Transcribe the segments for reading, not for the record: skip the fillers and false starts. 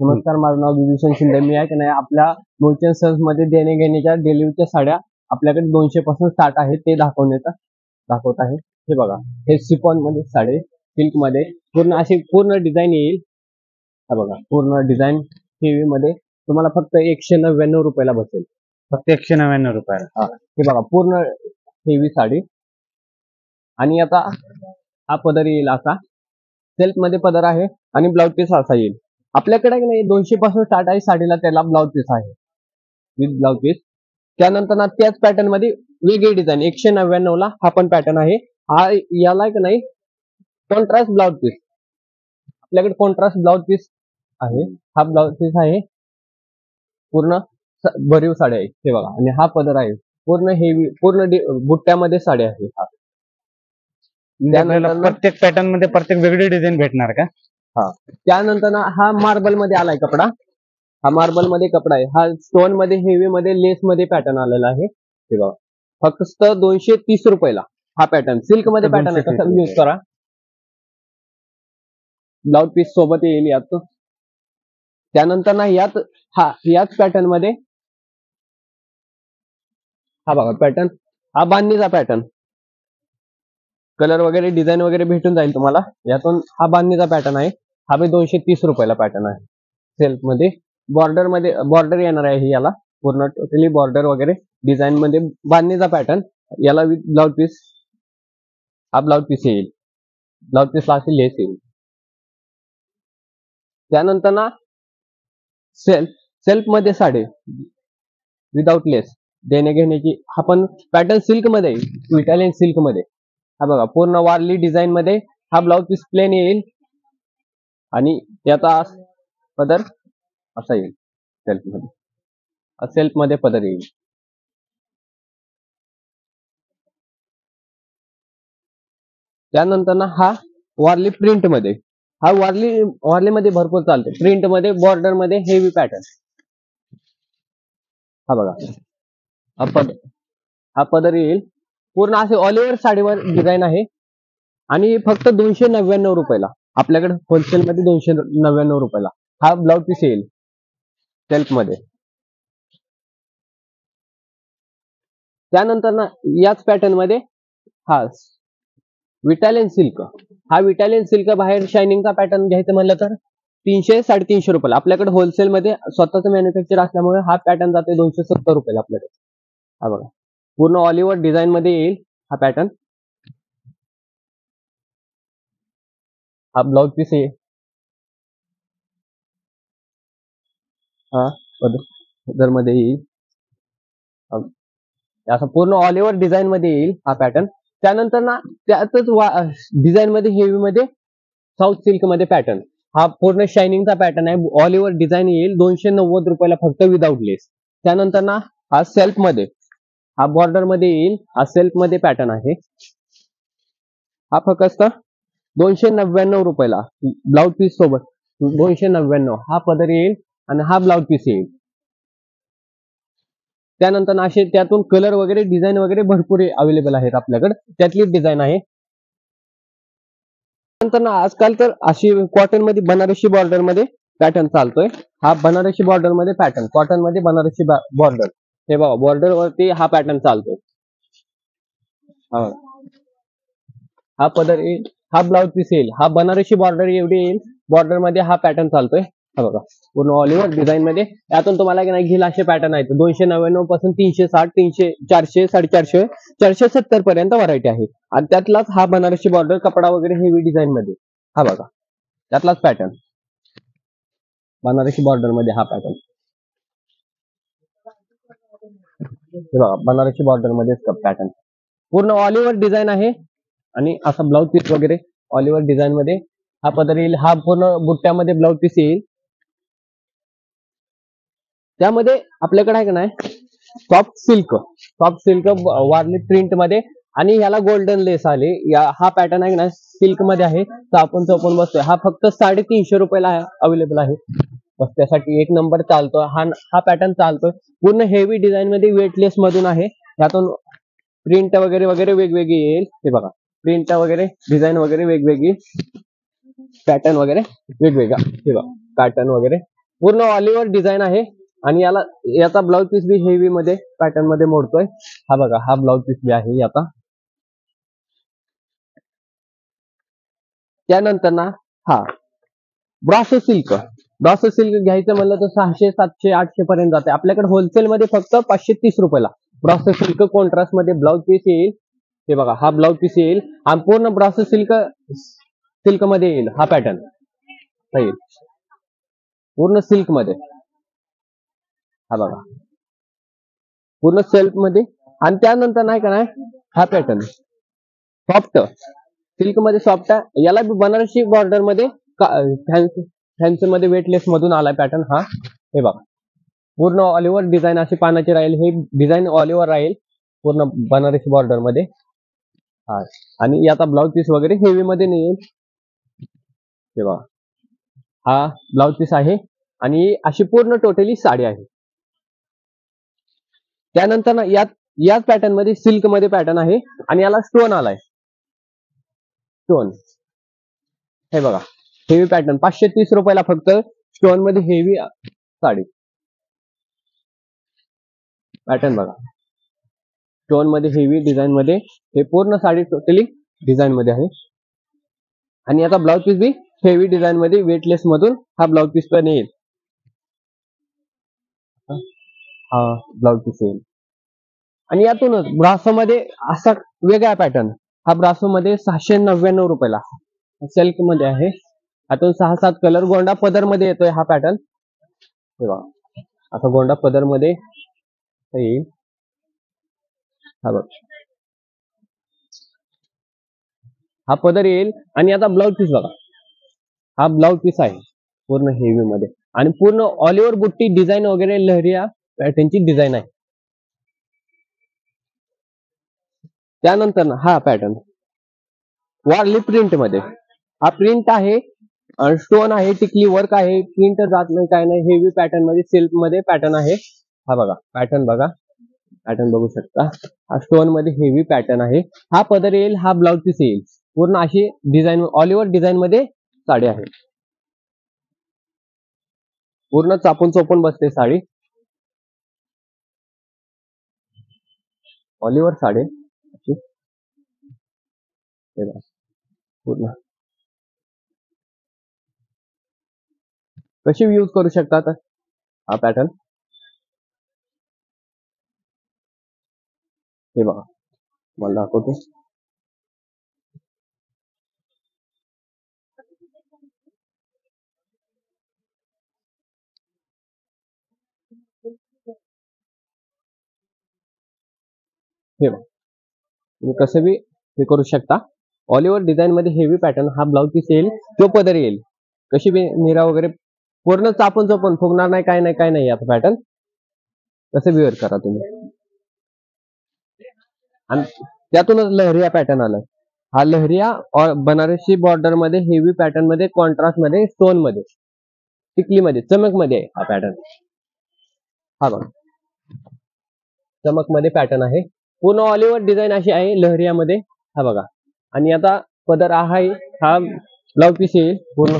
नमस्कार, माझं नाव विभूषण शिंदे. मी आहे की नाही आपल्या मुळचंद सन्स मध्ये देणे घेण्याच्या डिलिव्हरीच्या साड्या आपल्याकडे 200 पासून स्टार्ट आहेत ते दाखवत आहे. हे बघा, हे शिफॉन मध्ये साडी, सिल्क मध्ये पूर्ण अशी पूर्ण डिझाईन येईल. हा बघा, पूर्ण डिझाईन हेवी मध्ये तुम्हाला फक्त 199 रुपयाला बसेल. फक्त 199 रुपयाला. हा, हे बघा पूर्ण हेवी साडी. आणि आता हा पदर येईल असा सेल्फ मध्ये पदर आहे आणि ब्लाउज पीस असा येईल. आपल्याकडे नाही 200 पासून स्टार्ट आहे साडीला, त्याला ब्लाउज पीस आहे विथ ब्लाउज पीस. त्यानंतर ना त्याच पॅटर्न मध्ये वेगळी डिझाईन 199 ला हा पण पॅटर्न आहे. हा याला की नाही कॉन्ट्रास्ट ब्लाउज पीस, आपल्याकडे कॉन्ट्रास्ट ब्लाउज पीस आहे. हा ब्लाउज पीस आहे, पूर्ण भरीव साडी आहे हे बघा. आणि हा पदर आहे पूर्ण हेवी, पूर्ण बुट्ट्यामध्ये साडी आहे. प्रत्येक पॅटर्न मध्ये प्रत्येक वेगळी डिझाईन भेटणार का? हा, त्यानंतर ना हा मार्बल मध्ये आलाय कपडा. हा मार्बल मध्ये कपडा आहे. हा स्टोन मध्ये हेवी मध्ये लेस मध्ये पॅटर्न आलेला आहे हे बघा. फक्त 230 रुपयाला हा पॅटर्न सिल्क मध्ये पॅटर्न आहे. कसा यूज करा, ब्लाउज पीस सोबत येईल यात. त्यानंतर ना याच पॅटर्न मध्ये हा बघा पॅटर्न, हा बांधणीचा पॅटर्न, कलर वगैरे डिझाईन वगैरे भेटून जाईल तुम्हाला यातून. हा बांधणीचा पॅटर्न आहे. हा भी 230 रुपयाला पॅटर्न आहे सेल्फ मध्ये. बॉर्डर येणार आहे याला, पूर्ण टोटली बॉर्डर वगैरे डिझाईन मध्ये बांधणीचा पॅटर्न. याला विथ ब्लाउज पीस, हा ब्लाउज पीस येईल. ब्लाउज पीसला अशी लेस येईल. त्यानंतर ना सेल्फ मध्ये साडी विदाउट लेस देणे घेण्याची, हा पण पॅटर्न सिल्क मध्ये, इटालियन सिल्क मध्ये. हा बघा पूर्ण वारली डिझाईन मध्ये हा ब्लाउज पीस प्लेन येईल आणि याचा पदर असा येईल सेल्फ मध्ये पदर येईल. त्यानंतर ना हा वारली प्रिंट मध्ये, हा वारली मध्ये भरपूर चालते. प्रिंट मध्ये बॉर्डर मध्ये हेवी पॅटर्न. हा बघा, हा पदर येईल पूर्ण असे ऑल ओव्हर साडीवर डिझाईन आहे. आणि फक्त 299 रुपयाला आपल्याकडे होलसेल मध्ये 299 रुपयाला हा ब्लाउज पीस येईल सेल्फ मध्ये. त्यानंतर ना याच पॅटर्न मध्ये हा विटालियन सिल्क, हा विटालियन सिल्क बाहेर शायनिंगचा पॅटर्न घ्यायचं म्हणलं तर 300-350 रुपयाला. आपल्याकडे होलसेल मध्ये स्वतःच मॅन्युफॅक्चर असल्यामुळे हा पॅटर्न जाते 270 रुपयाला आपल्याकडे. हा बघा पूर्ण ऑल ओव्हर डिझाईन मध्ये येईल हा पॅटर्न. हा ब्लाउज पीस आहे. हा पदर मध्ये येईल असं पूर्ण ऑल ओव्हर डिझाईन मध्ये येईल हा पॅटर्न. त्यानंतर ना त्यातच डिझाईन मध्ये हेवी मध्ये साऊथ सिल्क मध्ये पॅटर्न, हा पूर्ण शायनिंगचा पॅटर्न आहे. ऑल ओव्हर डिझाईन येईल 290 रुपयाला फक्त विदाउट लेस. त्यानंतर ना हा सेल्फ मध्ये, हा बॉर्डर मध्ये येईल. हा सेल्फ मध्ये पॅटर्न आहे. हा फक्त 299 रुपयाला ब्लाउज पीस सोबत 299 हा पदर येईल आणि हा ब्लाउज पीस येईल. त्यानंतर असे त्यातून कलर वगैरे डिझाईन वगैरे भरपूर अवेलेबल आहेत आपल्याकडे, त्यातली डिझाईन आहे. नंतर ना आजकाल तर अशी कॉटन मध्ये बनारसी बॉर्डर मध्ये पॅटर्न चालतोय. हा बनारसी बॉर्डर मध्ये पॅटर्न, कॉटन मध्ये बनारसी बॉर्डर. हे बघा बॉर्डर वरती हा पॅटर्न चालतोय. हा पदर येईल, हा ब्लाउज पीस येईल. हा बनारसी बॉर्डर एवढी येईल, बॉर्डर मध्ये हा पॅटर्न चालतोय. हा बघा पूर्ण ऑल ओव्हर डिझाईन मध्ये. यातून तुम्हाला नाही घेईल असे पॅटर्न आहेत 299 पासून 360, 300, 400, 450, 470 पर्यंत व्हरायटी आहे. आणि त्यातलाच हा बनारसी बॉर्डर कपडा वगैरे हेवी डिझाईन मध्ये. हा बघा त्यातलाच पॅटर्न बनारसी बॉर्डर मध्ये हा पॅटर्न. हे बघा बनारसी बॉर्डर मध्ये पॅटर्न पूर्ण ऑल ओव्हर डिझाईन आहे. आणि असा ब्लाउज पीस वगैरे ऑल ओव्हर डिझाईन मध्ये हा पदर येईल. हा पूर्ण बुट्ट्यामध्ये ब्लाउज पीस येईल. त्यामध्ये आपल्याकडे आहे का नाही सॉफ्ट सिल्क वारली प्रिंट मध्ये आणि याला गोल्डन लेस आले. हा पॅटर्न आहे ना सिल्क मध्ये आहे. चौपन बसतोय. हा फक्त 350 रुपयाला अवेलेबल आहे. बसण्यासाठी एक नंबर चालतोय हा पॅटर्न चालतोय. पूर्ण हेवी डिझाईन मध्ये वेटलेस मधून आहे. यातून प्रिंट वगैरे वगैरे वेगवेगळी येईल. हे बघा प्रिंट वगैरे डिझाईन वगैरे वेगवेगळी, पॅटर्न वगैरे वेगवेगळा. हे बघा पॅटर्न वगैरे पूर्ण ऑल ओव्हर डिझाईन आहे आणि याचा ब्लाउज पीस बी हेवी मध्ये पॅटर्न मध्ये मोडतोय. हा बघा, हा ब्लाउज पीस बी आहे याचा. त्यानंतर ना हा ब्रासो सिल्क घ्यायचं म्हणलं तर 600, 700, 800 पर्यंत जाते. आपल्याकडे होलसेल मध्ये फक्त 530 रुपयाला ब्रासो सिल्क कॉन्ट्रास्ट मध्ये ब्लाउज पीस येईल. हे बघा, हा ब्लाउज पीस येईल आणि पूर्ण ब्रासो सिल्क मध्ये येईल. हा पॅटर्न येईल पूर्ण सिल्क मध्ये. हा बघा, पूर्ण सेल्फ मध्ये. आणि त्यानंतर नाही का नाही, हा पॅटर्न सॉफ्ट सिल्क मध्ये सॉफ्ट आहे. याला बनारसी बॉर्डर मध्ये फॅन्सी मध्ये वेटलेस मधून आलाय पॅटर्न हा. हे बघा, पूर्ण ऑल ओव्हर डिझाईन अशी पानाची राहील. हे डिझाईन ऑल ओव्हर राहील पूर्ण बनारसी बॉर्डर मध्ये. हा, आणि याचा ब्लाउज पीस वगैरे हेवी मध्ये नाही येईल. हे बघा, हा ब्लाउज पीस आहे आणि अशी पूर्ण टोटली साडी आहे. त्यानंतर ना याच पॅटर्न मध्ये सिल्क मध्ये पॅटर्न आहे आणि याला स्टोन आलाय. स्टोन हे बघा, हेवी पॅटर्न 530 रुपयाला फक्त स्टोन मध्ये हेवी साडी. पॅटर्न बघा, स्टोन मध्ये हेवी डिझाईन मध्ये हे पूर्ण साडी टोटली डिझाईन मध्ये आहे. आणि याचा ब्लाउज पीस बी हेवी डिझाईन मध्ये वेटलेस मधून हा ब्लाउज पीस पण येईल. हा ब्लाउज पीस येईल आणि यातूनच ब्रासो मध्ये असा वेगळा पॅटर्न. हा ब्रासो मध्ये 699 रुपयाला सिल्क मध्ये आहे. यातून 6-7 कलर गोंडा पदर मध्ये येतोय हा पॅटर्न. हे बघा, असा गोंडा पदर मध्ये येईल. हा बघ, हा पदर येईल आणि आता ब्लाउज पीस बघा, हा ब्लाउज पीस आहे पूर्ण हेवी मध्ये आणि पूर्ण ऑल ओव्हर बुट्टी डिझाईन वगैरे लहरिया पॅटर्नची डिझाईन आहे. त्यानंतर हा पॅटर्न वारली प्रिंट मध्ये. हा प्रिंट आहे, स्टोन आहे, टिकली वर्क आहे, प्रिंट जात नाही काय नाही. हेवी पॅटर्न मध्ये सिल्क मध्ये पॅटर्न आहे. हा बघा पॅटर्न, बघा पॅटर्न बघू शकता. हा स्टोन मध्ये हेवी पॅटर्न आहे. हा पदर येईल, हा ब्लाउज पीस येईल. पूर्ण अशी डिझाईन ऑल ओव्हर डिझाईन मध्ये साडी आहे. पूर्ण चापून चोपून बसते साडी. ऑल ओव्हर साडी पूर्ण कशी यूज करू शकतात हा पॅटर्न. हे बघा, मला दाखवतो. हे बघा, तुम्ही कसं बी हे करू शकता. ऑल ओव्हर डिझाईन मध्ये हेवी पॅटर्न. हा ब्लाउज पीस येईल, तो पदर येईल. कशी बी निरा वगैरे पूर्ण चापून चोपून फुगणार नाही, काय नाही काय नाही. आता पॅटर्न कसं वेअर करा तुम्ही. आणि त्यातूनच लहरिया पॅटर्न आलाय. हा लहरिया बनारसी बॉर्डर मध्ये हेवी पॅटर्न मध्ये कॉन्ट्रास्ट मध्ये स्टोन मध्ये टिकली मध्ये चमक मध्ये आहे हा पॅटर्न. हा बघा, चमक मध्ये पॅटर्न आहे. पूर्ण ऑल ओव्हर डिझाईन अशी आहे लहरिया मध्ये. हा बघा, आणि आता पदर आहे. हा ब्लाउज पीस येईल पूर्ण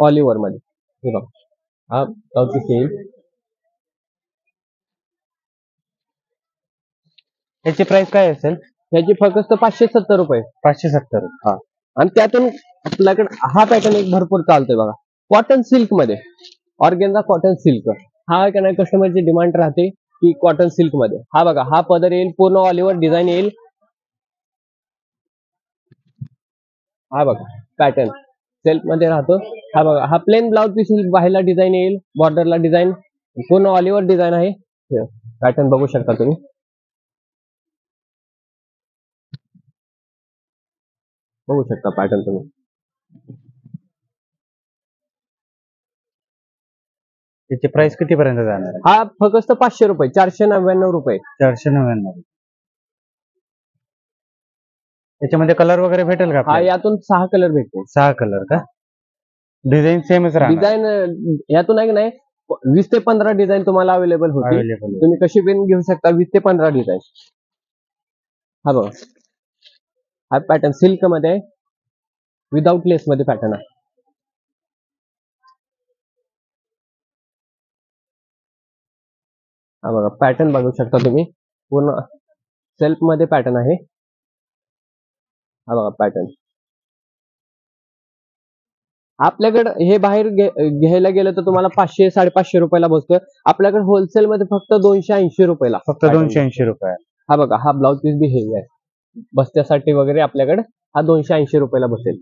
ऑल ओव्हर मध्ये. हे बघा, हा ब्लाउज पीस येईल. याची प्राइस काय असेल? याची फक्त 570 रुपये. 570 रुपये. हा, आणि त्यातून आपल्याकडे हा पॅटर्न एक भरपूर चालतोय बघा, कॉटन सिल्क मध्ये. Organza cotton silk. हा का नाही कस्टमरची डिमांड राहते की कॉटन सिल्क मध्ये. हा बघा, हा पदर येईल, पूर्ण ऑल ओव्हर डिझाईन येईल. हा बघा पॅटर्न सेल्फ मध्ये राहतो. हा बघा, हा प्लेन ब्लाउज पीस येईल, बाहेरला डिझाईन येईल, बॉर्डरला डिझाईन, पूर्ण ऑल ओव्हर डिझाईन आहे. पॅटर्न बघू शकता तुम्ही. बघू शकता पॅटर्न तुम्ही. त्याची प्राइस किती पर्यंत जाणार आहे? हा फक्त 500 रुपये, 499 रुपये. 499. त्याच्यामध्ये कलर वगैरे भेटेल का हा आपल्याला? यातून 6 कलर भेटते. 6 कलर का? डिझाईन सेमच राहणार? डिझाईन यातून आहे की नाही 20 ते 15 डिझाईन तुम्हाला अवेलेबल होती. अवेलेबल. तुम्ही कशी बिन घेऊ शकता, 20 ते 15 डिझाईन. हा बघा, हा पॅटर्न सिल्क मध्ये विदाउट लेस मध्ये पॅटर्न आहे. हा बघा पॅटर्न बघू शकता तुम्ही, पूर्ण सेल्फ मध्ये पॅटर्न आहे. हा बघा पॅटर्न. आपल्याकडे हे बाहेर घ्यायला गेलं तर तुम्हाला 500-550 रुपयाला बसतोय. आपल्याकडे होलसेल मध्ये फक्त 280 रुपयाला. फक्त 280 रुपये. हा बघा, हा ब्लाउज पीस बी हेवी आहे. बस्त्यासाठी वगैरे आपल्याकडे हा 280 रुपयाला बसेल.